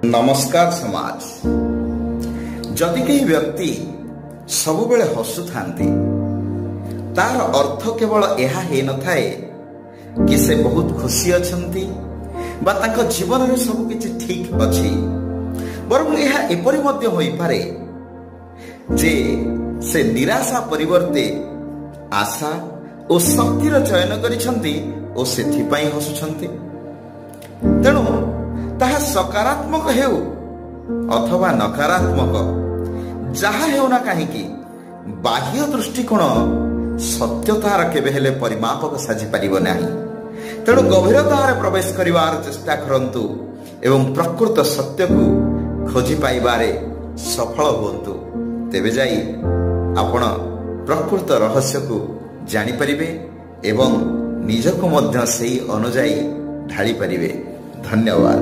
नमस्कार समाज। जदि कई व्यक्ति सबुबेले हसुथांती तार अर्थ केवल यह न थाए कि से बहुत खुशी अछंती बा तांको जीवन में सब किछि ठीक अछि, बरं यह एपरि मध्य होई पारे जे से निराशा परिवर्ते आशा और शक्तिर चयन करिसंती और सेथिपाई हसुछंती। तेणु ताहा सकारात्मक हेउ अथवा नकारात्मक जहा हेउ ना कहीं बाह्य दृष्टिकोण सत्यतार केबे हेले परिमापक साजी पारिबो नाही। तेणु गभीरतार प्रवेश करिवार चेष्टा करंतु एवं प्रकृत सत्य को खोजी पाइबारे सफल हुंतु, तेबे जाई आपण प्रकृत रहस्य को जानि परिबे एवं निजको मध्य सेही अनुजाई ढाली परिबे। धन्यवाद।